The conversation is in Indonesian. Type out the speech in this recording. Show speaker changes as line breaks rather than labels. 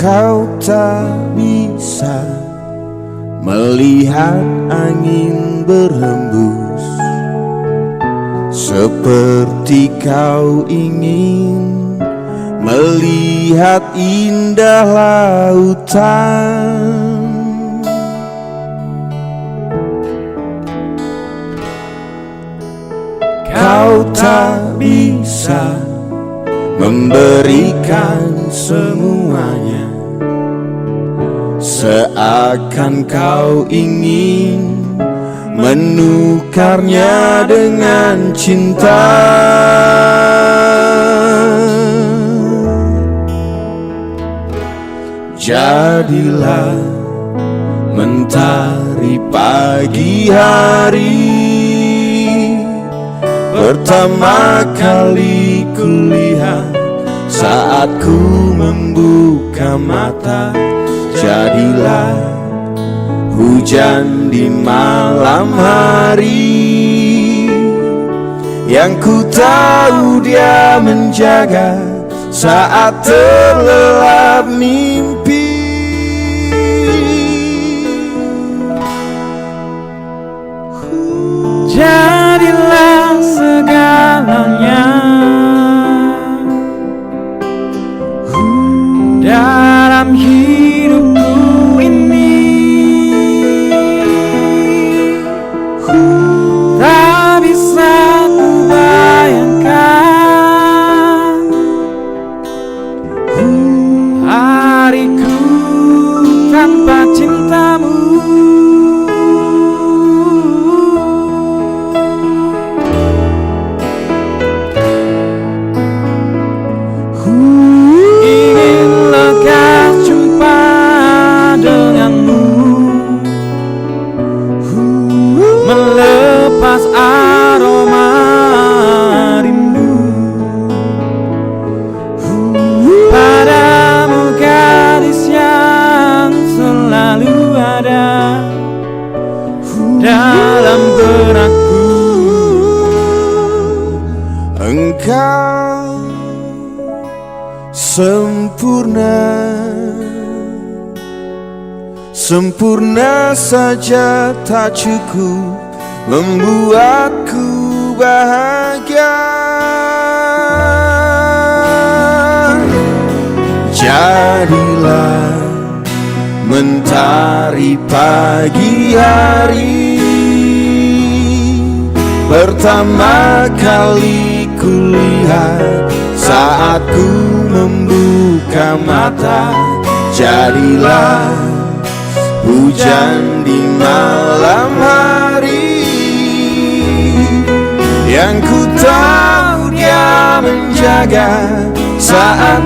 Kau tak bisa melihat angin berhembus seperti kau ingin melihat indah lautan. Kau tak bisa memberikan semuanya, seakan kau ingin menukarnya dengan cinta. Jadilah mentari pagi hari, pertama kali kulihat saat ku membuka mata. Jadilah hujan di malam hari, yang ku tahu dia menjaga saat terlelap mimpi.
Jadilah segalanya dalam hidupku ini. Tak bisa ku bayangkan hariku tanpa cintamu. Melepas aroma rindu padamu, gadis yang selalu ada dalam benakku.
Engkau sempurna, sempurna saja tak cukup membuatku bahagia. Jadilah mentari pagi hari, pertama kali kulihat saat ku membuka mata. Jadilah hujan di malam hari, yang ku tahu dia menjaga saat